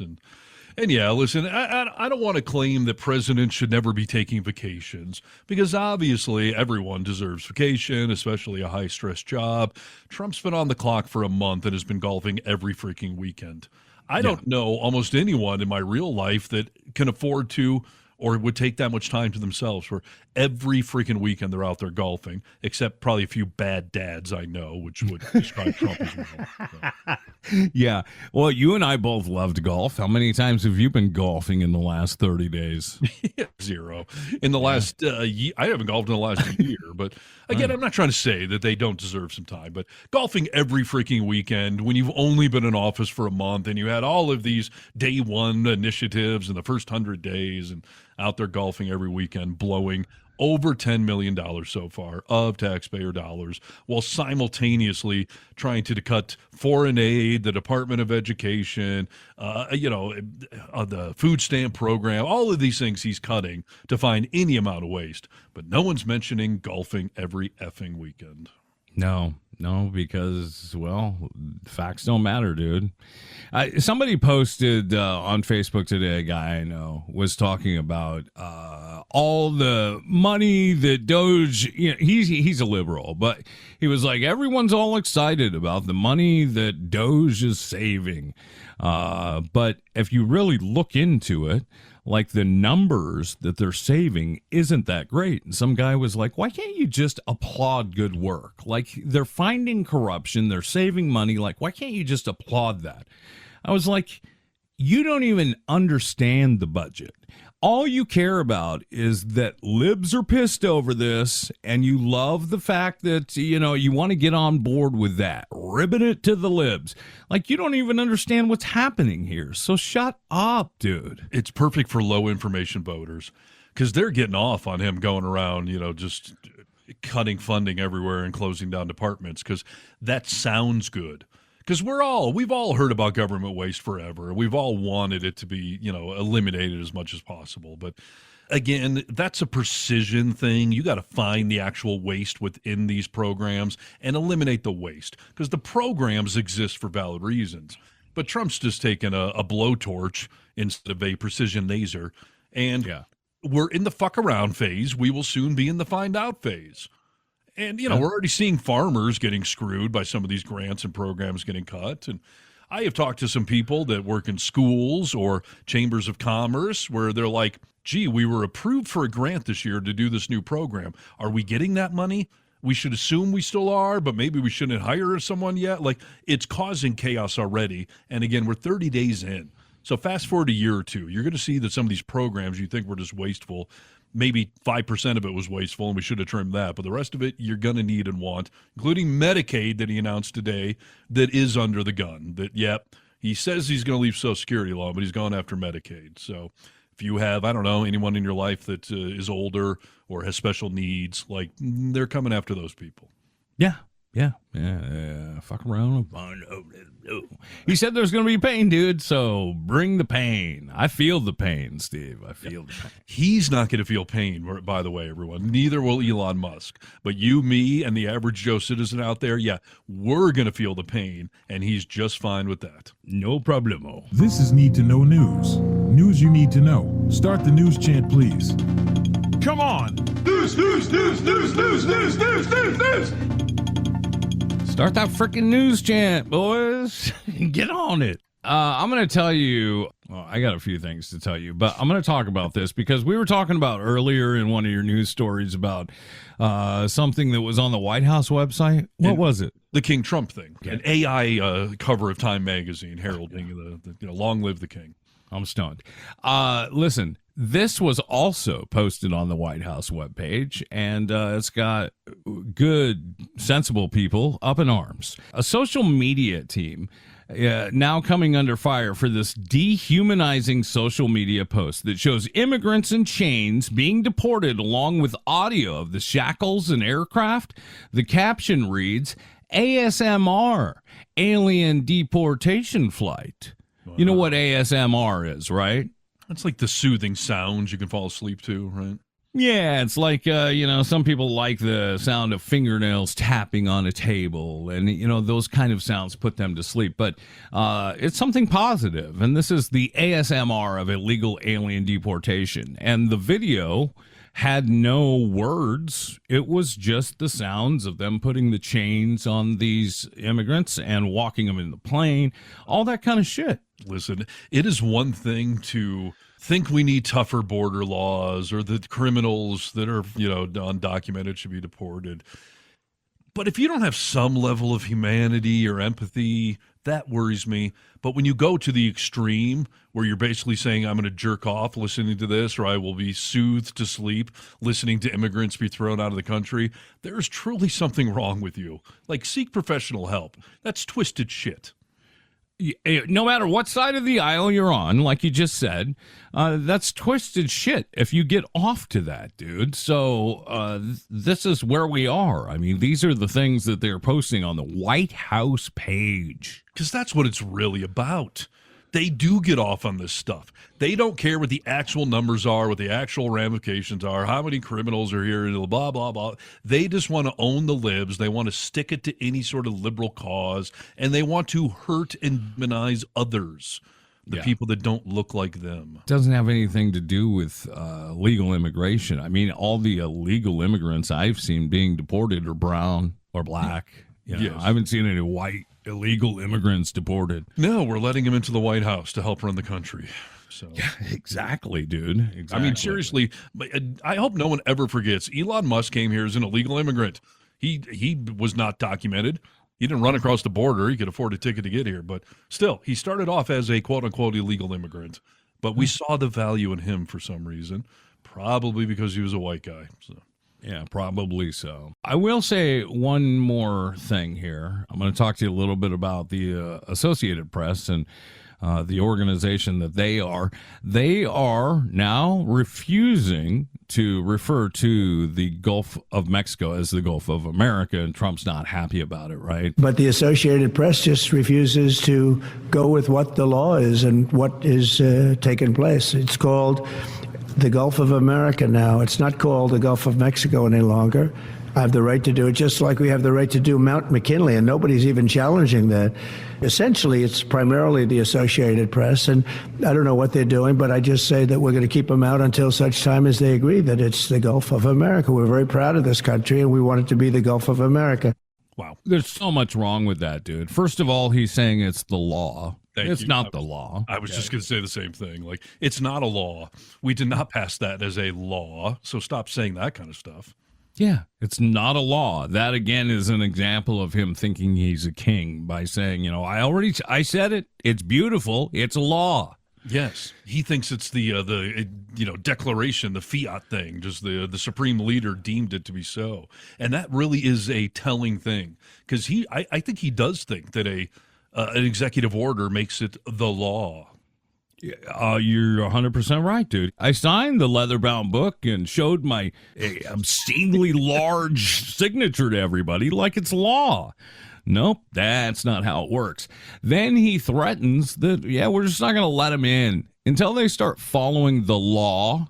And listen, I don't want to claim that presidents should never be taking vacations, because obviously everyone deserves vacation, especially a high-stress job. Trump's been on the clock for a month and has been golfing every freaking weekend. I don't know almost anyone in my real life that can afford to or would take that much time to themselves for every freaking weekend they're out there golfing, except probably a few bad dads I know, which would describe Trump as well. So. Yeah. Well, you and I both loved golf. How many times have you been golfing in the last 30 days? 0. In the last year, I haven't golfed in the last year, but again, I'm not trying to say that they don't deserve some time, but golfing every freaking weekend when you've only been in office for a month and you had all of these day one initiatives in the first 100 days and out there golfing every weekend, blowing over $10 million so far of taxpayer dollars, while simultaneously trying to cut foreign aid, the Department of Education, the food stamp program, all of these things he's cutting to find any amount of waste. But no one's mentioning golfing every effing weekend. No, because, facts don't matter, dude. Somebody posted on Facebook today, a guy I know was talking about all the money that DOGE, he's a liberal, but he was like, everyone's all excited about the money that DOGE is saving. But if you really look into it, like the numbers that they're saving isn't that great. And some guy was like, why can't you just applaud good work? Like, they're finding corruption, they're saving money. Like, why can't you just applaud that? I was like, you don't even understand the budget. All you care about is that libs are pissed over this, and you love the fact that, you want to get on board with that. Ribbon it to the libs. Like, you don't even understand what's happening here. So shut up, dude. It's perfect for low information voters because they're getting off on him going around, just cutting funding everywhere and closing down departments because that sounds good. Because we've all heard about government waste forever. We've all wanted it to be, eliminated as much as possible. But again, that's a precision thing. You got to find the actual waste within these programs and eliminate the waste because the programs exist for valid reasons. But Trump's just taken a blowtorch instead of a precision laser. And we're in the fuck around phase. We will soon be in the find out phase. And, we're already seeing farmers getting screwed by some of these grants and programs getting cut. And I have talked to some people that work in schools or chambers of commerce where they're like, gee, we were approved for a grant this year to do this new program. Are we getting that money? We should assume we still are, but maybe we shouldn't hire someone yet. Like, it's causing chaos already. And again, we're 30 days in. So fast forward a year or two, you're going to see that some of these programs you think were just wasteful, maybe 5% of it was wasteful and we should have trimmed that. But the rest of it you're going to need and want, including Medicaid that he announced today that is under the gun. That, he says he's going to leave Social Security alone, but he's gone after Medicaid. So if you have, I don't know, anyone in your life that is older or has special needs, like they're coming after those people. Yeah. Fuck around and find out. He said there's going to be pain, dude, so bring the pain. I feel the pain, Steve. I feel the pain. He's not going to feel pain, by the way, everyone. Neither will Elon Musk. But you, me, and the average Joe citizen out there, we're going to feel the pain, and he's just fine with that. No problemo. This is Need to Know News. News you need to know. Start the news chant, please. Come on. News. Start that freaking news chant, boys. Get on it. I'm going to tell you, I got a few things to tell you, but I'm going to talk about this because we were talking about earlier in one of your news stories about something that was on the White House website. What was it? The King Trump thing. Okay. An AI cover of Time magazine heralding the long live the king. I'm stoned. Listen, this was also posted on the White House webpage, and it's got good, sensible people up in arms. A social media team now coming under fire for this dehumanizing social media post that shows immigrants in chains being deported along with audio of the shackles and aircraft. The caption reads, ASMR, alien deportation flight. Wow. You know what ASMR is, right? It's like the soothing sounds you can fall asleep to, right? Yeah, it's like, some people like the sound of fingernails tapping on a table, and, those kind of sounds put them to sleep. But it's something positive, and this is the ASMR of illegal alien deportation. And the video had no words. It was just the sounds of them putting the chains on these immigrants and walking them in the plane, all that kind of shit. Listen, it is one thing to think we need tougher border laws or that criminals that are, undocumented should be deported. But if you don't have some level of humanity or empathy, that worries me. But when you go to the extreme where you're basically saying, I'm going to jerk off listening to this, or I will be soothed to sleep listening to immigrants be thrown out of the country, there's truly something wrong with you. Like, seek professional help. That's twisted shit. No matter what side of the aisle you're on, like you just said, that's twisted shit if you get off to that, dude. So this is where we are. I mean, these are the things that they're posting on the White House page. Because that's what it's really about. They do get off on this stuff. They don't care what the actual numbers are, what the actual ramifications are, how many criminals are here, blah, blah, blah. They just want to own the libs. They want to stick it to any sort of liberal cause, and they want to hurt and demonize others, the people that don't look like them. It doesn't have anything to do with legal immigration. I mean, all the illegal immigrants I've seen being deported are brown or black. Yes. I haven't seen any white illegal immigrants deported. No, we're letting them into the White House to help run the country. So yeah, exactly, dude. Exactly. I mean, seriously, I hope no one ever forgets. Elon Musk came here as an illegal immigrant. He was not documented. He didn't run across the border. He could afford a ticket to get here, but still, he started off as a quote unquote illegal immigrant. But we saw the value in him for some reason, probably because he was a white guy. So. Yeah, probably so. I will say one more thing here. I'm going to talk to you a little bit about the Associated Press and the organization that they are. They are now refusing to refer to the Gulf of Mexico as the Gulf of America, and Trump's not happy about it, right? But the Associated Press just refuses to go with what the law is and what is taking place. It's called the Gulf of America now. It's not called the Gulf of Mexico any longer. I have the right to do it, just like we have the right to do Mount McKinley, and nobody's even challenging that. Essentially, it's primarily the Associated Press, and I don't know what they're doing, but I just say that we're going to keep them out until such time as they agree that it's the Gulf of America. We're very proud of this country, and we want it to be the Gulf of America. Wow. There's so much wrong with that, dude. First of all, he's saying it's the law. It's you. not the law. I was just going to say the same thing. Like, it's not a law. We did not pass that as a law, so stop saying that kind of stuff. Yeah, it's not a law. That, again, is an example of him thinking he's a king by saying, I said it. It's beautiful. It's a law. Yes, he thinks it's the declaration, the fiat thing. Just the supreme leader deemed it to be so, and that really is a telling thing because I think he does think that an executive order makes it the law. You're 100% right, dude. I signed the leather-bound book and showed my obscenely large signature to everybody like it's law. Nope, that's not how it works. Then he threatens that, we're just not going to let him in. Until they start following the law,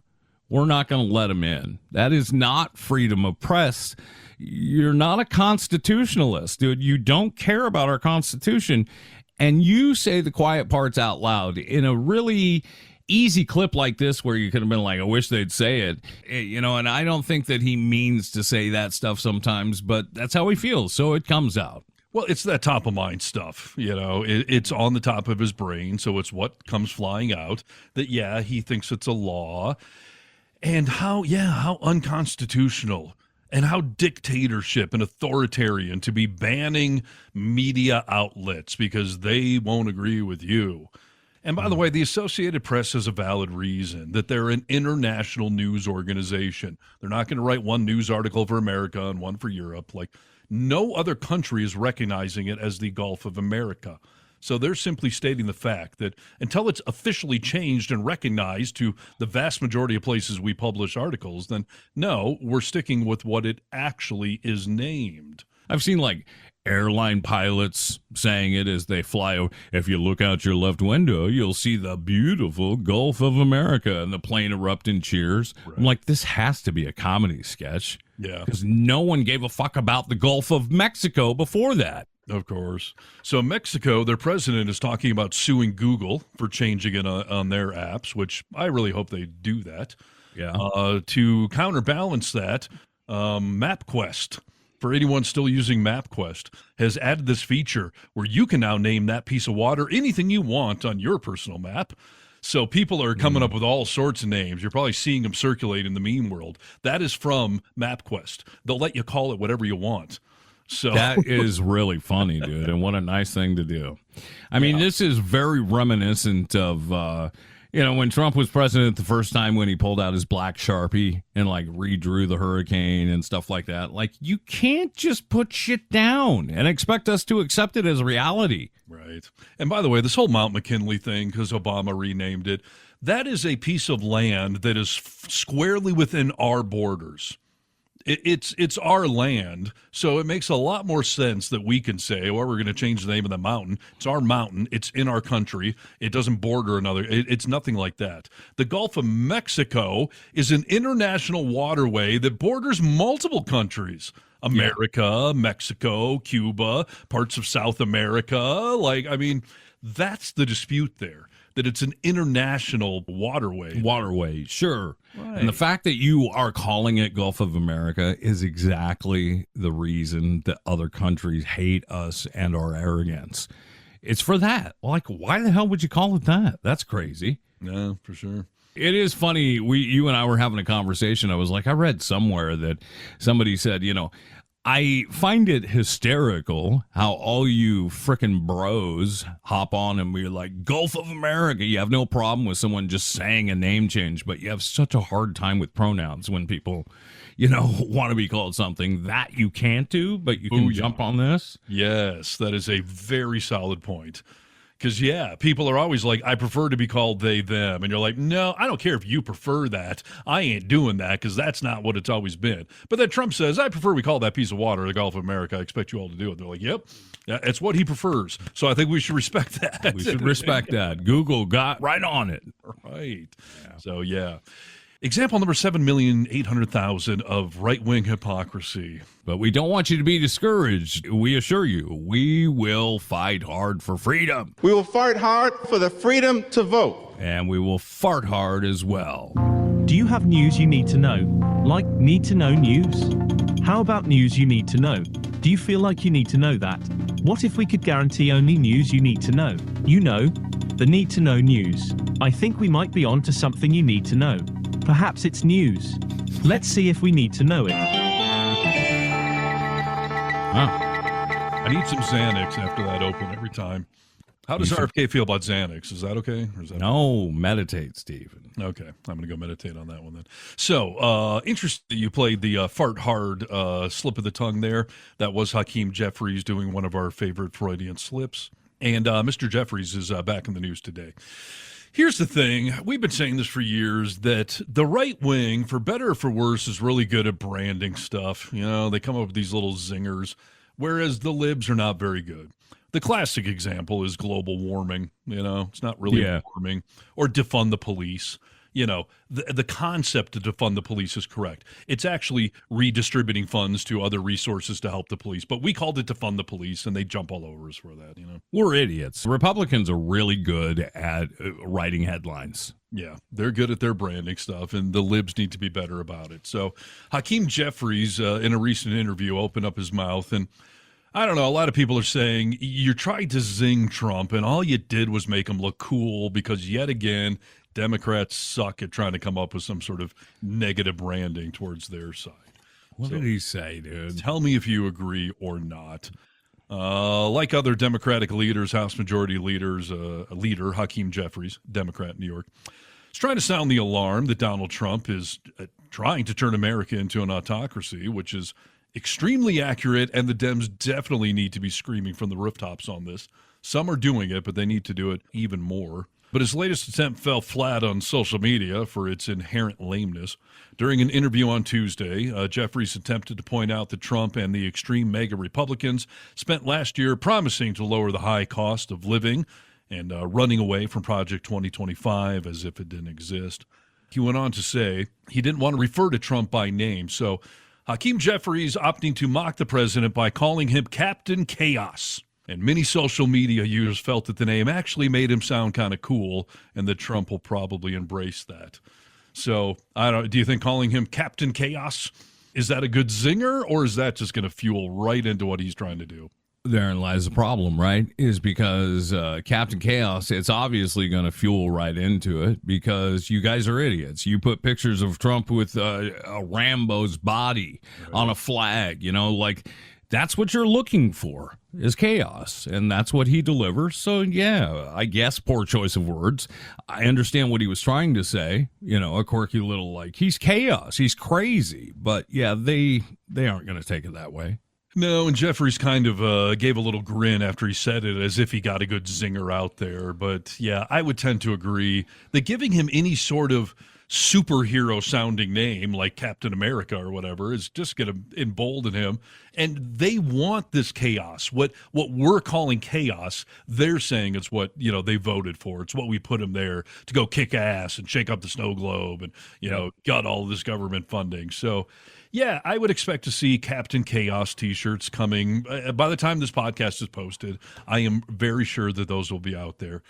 we're not going to let him in. That is not freedom of press. You're not a constitutionalist, dude. You don't care about our Constitution. And you say the quiet parts out loud in a really easy clip like this where you could have been like, I wish they'd say it. And I don't think that he means to say that stuff sometimes, but that's how he feels. So it comes out. Well, it's that top of mind stuff, it's on the top of his brain. So it's what comes flying out that, he thinks it's a law and how unconstitutional and how dictatorship and authoritarian to be banning media outlets because they won't agree with you. And by the way, the Associated Press has a valid reason that they're an international news organization. They're not going to write one news article for America and one for Europe. Like, no other country is recognizing it as the Gulf of America. So they're simply stating the fact that until it's officially changed and recognized to the vast majority of places we publish articles, then no, we're sticking with what it actually is named. I've seen airline pilots saying it as they fly over. If you look out your left window, you'll see the beautiful Gulf of America, and the plane erupt in cheers. Right. I'm like, this has to be a comedy sketch. Yeah. Because no one gave a fuck about the Gulf of Mexico before that. Of course. So Mexico, their president is talking about suing Google for changing it on their apps, which I really hope they do that. Yeah. To counterbalance that, MapQuest, for anyone still using MapQuest, has added this feature where you can now name that piece of water anything you want on your personal map. So people are coming up with all sorts of names. You're probably seeing them circulate in the meme world. That is from MapQuest. They'll let you call it whatever you want. So that is really funny, dude, and what a nice thing to do. I mean, this is very reminiscent of, when Trump was president the first time when he pulled out his black Sharpie and, redrew the hurricane and stuff like that. You can't just put shit down and expect us to accept it as reality. Right. And by the way, this whole Mount McKinley thing, because Obama renamed it, that is a piece of land that is squarely within our borders. It's our land, so it makes a lot more sense that we can say, we're going to change the name of the mountain. It's our mountain. It's in our country. It doesn't border another. It's nothing like that. The Gulf of Mexico is an international waterway that borders multiple countries. America, Mexico, Cuba, parts of South America. That's the dispute there. That it's an international waterway. Waterway, sure. Right. And the fact that you are calling it Gulf of America is exactly the reason that other countries hate us and our arrogance. it's for that. Like, why the hell would you call it that? That's crazy. Yeah, for sure. It is funny. You and I were having a conversation. I was like, I read somewhere that somebody said, I find it hysterical how all you frickin' bros hop on and we're like, Gulf of America. You have no problem with someone just saying a name change, but you have such a hard time with pronouns when people, want to be called something that you can't do, but you can jump on this. Yes, that is a very solid point. Because, people are always like, I prefer to be called they, them. And you're like, no, I don't care if you prefer that. I ain't doing that because that's not what it's always been. But then Trump says, I prefer we call that piece of water the Gulf of America. I expect you all to do it. They're like, yep, it's what he prefers. So I think we should respect that. We should respect that. Google got right on it. Right. Yeah. So, Example number 7,800,000 of right-wing hypocrisy. But we don't want you to be discouraged. We assure you, we will fight hard for freedom. We will fight hard for the freedom to vote. And we will fart hard as well. Do you have news you need to know? Like need to know news? How about news you need to know? Do you feel like you need to know that? What if we could guarantee only news you need to know? The need to know news. I think we might be on to something you need to know. Perhaps it's news. Let's see if we need to know it. I need some Xanax after that open every time. How does RFK feel about Xanax? Is that okay? Or is that no, meditate, Stephen. Okay, I'm going to go meditate on that one then. So, interesting that you played the fart hard slip of the tongue there. That was Hakeem Jeffries doing one of our favorite Freudian slips. And Mr. Jeffries is back in the news today. Here's the thing. We've been saying this for years, that the right wing, for better or for worse, is really good at branding stuff. They come up with these little zingers, whereas the libs are not very good. The classic example is global warming. It's not really warming. Or defund the police. The concept to defund the police is correct. It's actually redistributing funds to other resources to help the police. But we called it defund the police, and they jump all over us for that, We're idiots. Republicans are really good at writing headlines. Yeah, they're good at their branding stuff, and the libs need to be better about it. So Hakeem Jeffries, in a recent interview, opened up his mouth, and I don't know, a lot of people are saying you tried to zing Trump, and all you did was make him look cool because, yet again, Democrats suck at trying to come up with some sort of negative branding towards their side. What did he say, dude? Tell me if you agree or not. Like other Democratic leaders, House Majority leaders, leader Hakeem Jeffries, Democrat in New York, is trying to sound the alarm that Donald Trump is trying to turn America into an autocracy, which is extremely accurate, and the Dems definitely need to be screaming from the rooftops on this. Some are doing it, but they need to do it even more. But his latest attempt fell flat on social media for its inherent lameness. During an interview on Tuesday, Jeffries attempted to point out that Trump and the extreme MAGA Republicans spent last year promising to lower the high cost of living and running away from Project 2025 as if it didn't exist. He went on to say he didn't want to refer to Trump by name, so Hakeem Jeffries opting to mock the president by calling him Captain Chaos. And many social media users felt that the name actually made him sound kind of cool, and that Trump will probably embrace that. So, I don't know, do you think calling him Captain Chaos, is that a good zinger, or is that just going to fuel right into what he's trying to do? Therein lies the problem, right? Is because Captain Chaos, it's obviously going to fuel right into it because you guys are idiots. You put pictures of Trump with a Rambo's body on a flag, that's what you're looking for is chaos, and that's what he delivers. So, yeah, I guess poor choice of words. I understand what he was trying to say, a quirky little, he's chaos, he's crazy. But, yeah, they aren't going to take it that way. No, and Jeffries kind of gave a little grin after he said it as if he got a good zinger out there. But, yeah, I would tend to agree that giving him any sort of superhero-sounding name like Captain America or whatever is just going to embolden him. And they want this chaos. What we're calling chaos, they're saying it's what, they voted for. It's what we put him there to go kick ass and shake up the snow globe and, gut all this government funding. So, yeah, I would expect to see Captain Chaos T-shirts coming. By the time this podcast is posted, I am very sure that those will be out there.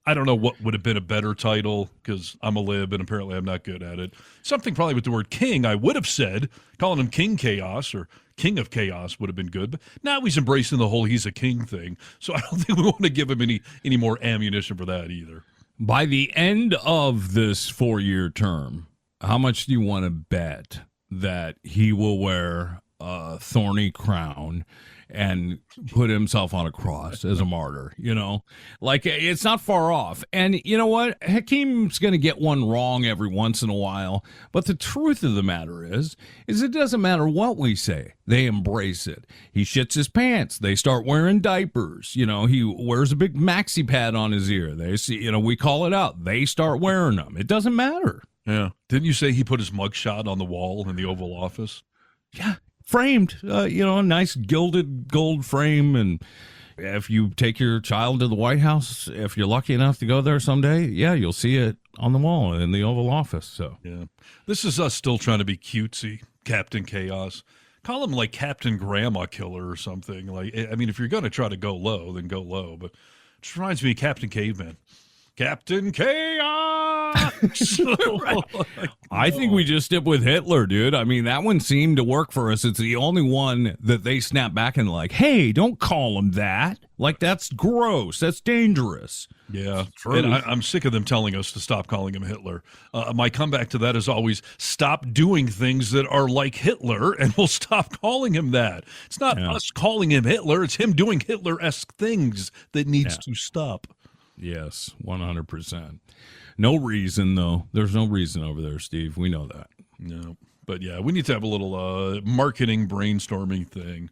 I don't know what would have been a better title because I'm a lib and apparently I'm not good at it. Something probably with the word king, I would have said, calling him King Chaos or king of chaos would have been good. But now he's embracing the whole he's a king thing. So I don't think we want to give him any more ammunition for that either. By the end of this 4-year term, how much do you want to bet that he will wear a thorny crown and put himself on a cross as a martyr? You know, like, it's not far off. And you know what? Hakim's going to get one wrong every once in a while. But the truth of the matter is it doesn't matter what we say. They embrace it. He shits his pants. They start wearing diapers. You know, he wears a big maxi pad on his ear. They see, you know, we call it out. They start wearing them. It doesn't matter. Yeah. Didn't you say he put his mugshot on the wall in the Oval Office? Yeah. Framed, you know, a nice gilded gold frame. And if you take your child to the White House, if you're lucky enough to go there someday, yeah, you'll see it on the wall in the Oval Office. So yeah, this is us still trying to be cutesy, Captain Chaos. Call him like Captain Grandma Killer or something. Like, I mean, if you're going to try to go low, then go low. But it just reminds me of Captain Caveman. Captain Chaos! I think we just stick with Hitler, dude. I mean, that one seemed to work for us. It's the only one that they snap back and like, hey, don't call him that. Like, that's gross. That's dangerous. Yeah. And I'm sick of them telling us to stop calling him Hitler. My comeback to that is always stop doing things that are like Hitler and we'll stop calling him that. It's not us calling him Hitler. It's him doing Hitler-esque things that needs to stop. Yes, 100%. No reason, though. There's no reason over there, Steve. We know that. No. But, yeah, we need to have a little marketing brainstorming thing,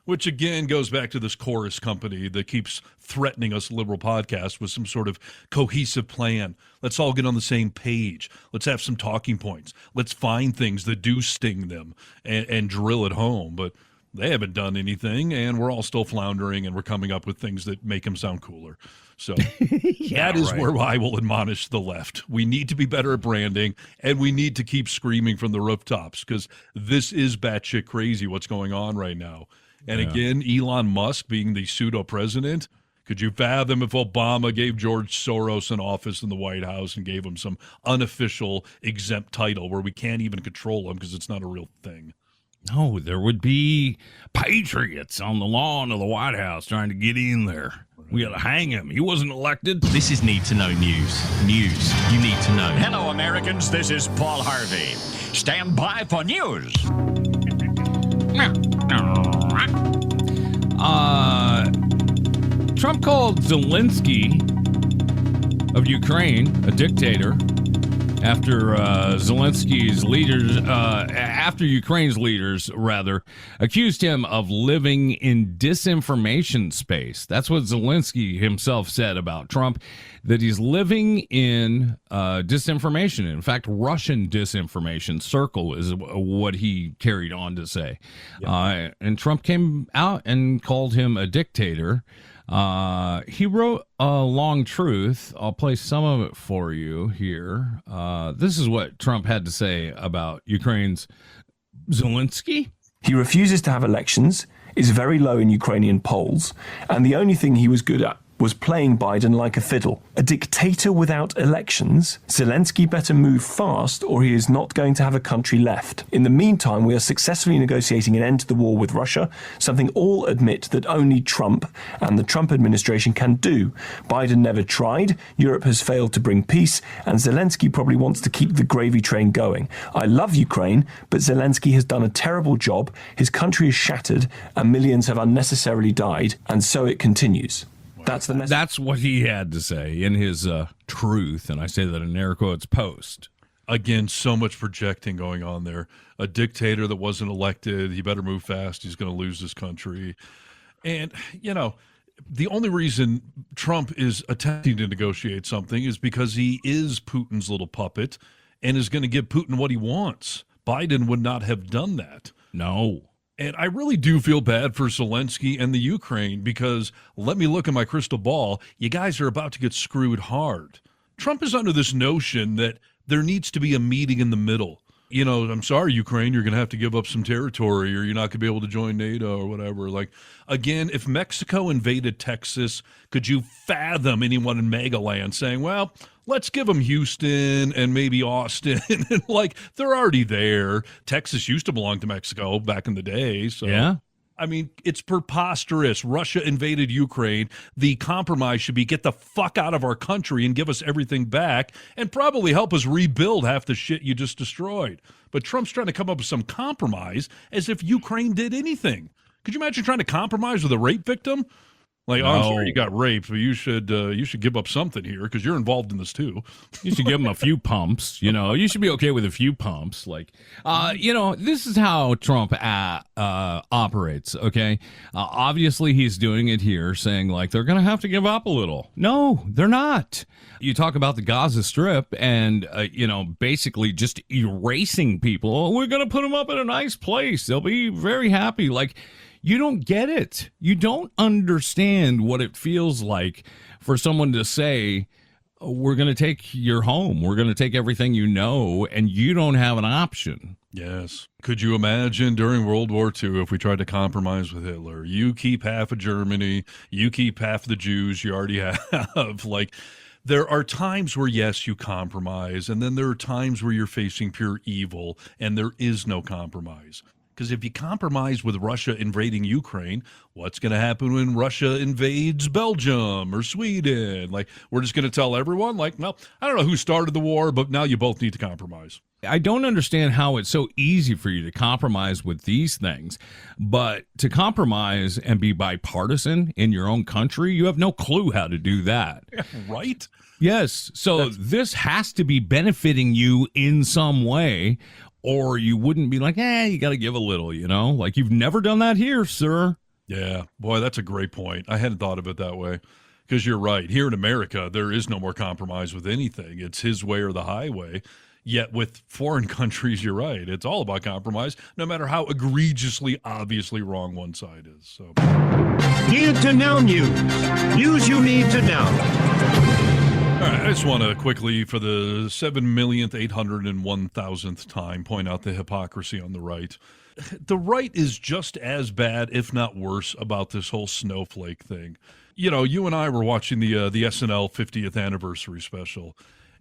which, again, goes back to this chorus company that keeps threatening us liberal podcasts with some sort of cohesive plan. Let's all get on the same page. Let's have some talking points. Let's find things that do sting them and drill it home. But they haven't done anything, and we're all still floundering, and we're coming up with things that make them sound cooler. So that is where I will admonish the left. We need to be better at branding, and we need to keep screaming from the rooftops because this is batshit crazy what's going on right now. And again, Elon Musk being the pseudo-president, could you fathom if Obama gave George Soros an office in the White House and gave him some unofficial exempt title where we can't even control him because it's not a real thing? No, there would be patriots on the lawn of the White House trying to get in there. We got to hang him. He wasn't elected. This is Need to Know News. News you need to know. Hello, Americans. This is Paul Harvey. Stand by for news. Trump called Zelenskyy of Ukraine a dictator after Ukraine's leaders accused him of living in disinformation space. That's what Zelenskyy himself said about Trump, that he's living in disinformation. In fact, Russian disinformation circle is what he carried on to say. Yep. And Trump came out and called him a dictator. He wrote a long truth. I'll play some of it for you here. This is what Trump had to say about Ukraine's Zelenskyy. He refuses to have elections, is very low in Ukrainian polls, and the only thing he was good at was playing Biden like a fiddle. A dictator without elections? Zelenskyy better move fast or he is not going to have a country left. In the meantime, we are successfully negotiating an end to the war with Russia, something all admit that only Trump and the Trump administration can do. Biden never tried, Europe has failed to bring peace, and Zelenskyy probably wants to keep the gravy train going. I love Ukraine, but Zelenskyy has done a terrible job, his country is shattered, and millions have unnecessarily died, and so it continues. That's what he had to say in his truth, and I say that in air quotes, post. Again, so much projecting going on there. A dictator that wasn't elected, he better move fast, he's going to lose this country. And, you know, the only reason Trump is attempting to negotiate something is because he is Putin's little puppet and is going to give Putin what he wants. Biden would not have done that. No. And I really do feel bad for Zelenskyy and the Ukraine because let me look at my crystal ball. You guys are about to get screwed hard. Trump is under this notion that there needs to be a meeting in the middle you know, I'm sorry, Ukraine, you're going to have to give up some territory or you're not going to be able to join NATO or whatever. Like, again, if Mexico invaded Texas, could you fathom anyone in MAGA land saying, well, let's give them Houston and maybe Austin? And like, they're already there. Texas used to belong to Mexico back in the day. So, yeah. I mean, it's preposterous. Russia invaded Ukraine. The compromise should be get the fuck out of our country and give us everything back and probably help us rebuild half the shit you just destroyed. But Trump's trying to come up with some compromise as if Ukraine did anything. Could you imagine trying to compromise with a rape victim? Like, no. Oh, I'm sorry you got raped, but you should give up something here because you're involved in this too. You should give him a few pumps. You know, you should be okay with a few pumps. Like, you know, this is how Trump operates. Okay, obviously he's doing it here, saying like they're going to have to give up a little. No, they're not. You talk about the Gaza Strip and you know, basically just erasing people. We're going to put them up in a nice place. They'll be very happy. Like. You don't get it. You don't understand what it feels like for someone to say, we're going to take your home. We're going to take everything you know, and you don't have an option. Yes. Could you imagine during World War II if we tried to compromise with Hitler? You keep half of Germany, you keep half of the Jews you already have. Like, there are times where, yes, you compromise, and then there are times where you're facing pure evil, and there is no compromise. Because if you compromise with Russia invading Ukraine, what's going to happen when Russia invades Belgium or Sweden? Like, we're just going to tell everyone, like, well, I don't know who started the war, but now you both need to compromise. I don't understand how it's so easy for you to compromise with these things, but to compromise and be bipartisan in your own country, you have no clue how to do that. Right? Yes. So this has to be benefiting you in some way. Or you wouldn't be like, you got to give a little, you know? Like, you've never done that here, sir. Yeah. Boy, that's a great point. I hadn't thought of it that way. Because you're right. Here in America, there is no more compromise with anything. It's his way or the highway. Yet with foreign countries, you're right. It's all about compromise, no matter how egregiously, obviously wrong one side is. So, Need to know news. News you need to know. All right, I just want to quickly, for the 7,801,000th time, point out the hypocrisy on the right. The right is just as bad, if not worse, about this whole snowflake thing. You know, you and I were watching the SNL 50th anniversary special,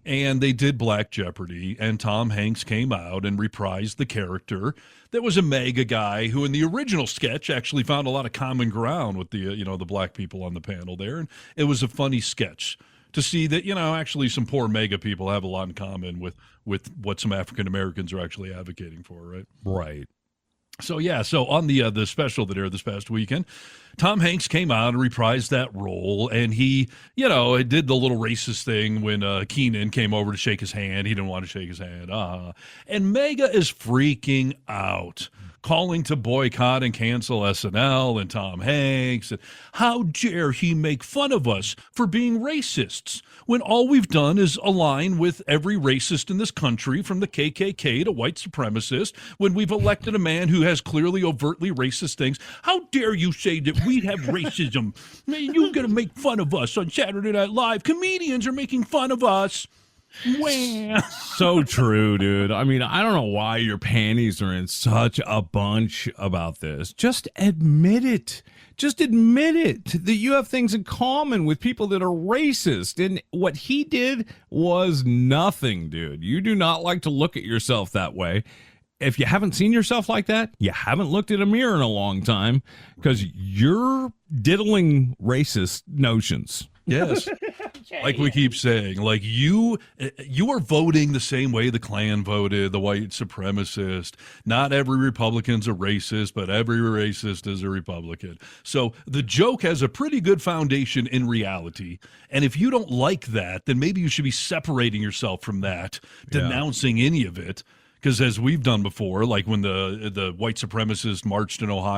and they did Black Jeopardy, and Tom Hanks came out and reprised the character that was a MAGA guy who in the original sketch actually found a lot of common ground with the, the black people on the panel there, and it was a funny sketch. To see that, actually some poor MAGA people have a lot in common with what some African Americans are actually advocating for, right? Right. So, yeah, so on the special that aired this past weekend, Tom Hanks came out and reprised that role, and he, did the little racist thing when Keenan came over to shake his hand. He didn't want to shake his hand. And MAGA is freaking out, calling to boycott and cancel SNL and Tom Hanks. And how dare he make fun of us for being racists when all we've done is align with every racist in this country, from the KKK to white supremacist, when we've elected a man who has clearly overtly racist things. How dare you say that we have racism? Man, you're going to make fun of us on Saturday Night Live. Comedians are making fun of us. So true, dude. I mean, I don't know why your panties are in such a bunch about this. Just admit it. Just admit it that you have things in common with people that are racist. And what he did was nothing, dude. You do not like to look at yourself that way. If you haven't seen yourself like that, you haven't looked at a mirror in a long time, because you're diddling racist notions. Yes. Like we keep saying, like you are voting the same way the Klan voted, the white supremacist. Not every Republican's a racist, but every racist is a Republican. So the joke has a pretty good foundation in reality. And if you don't like that, then maybe you should be separating yourself from that, denouncing any of it. Because as we've done before, like when the white supremacists marched in Ohio,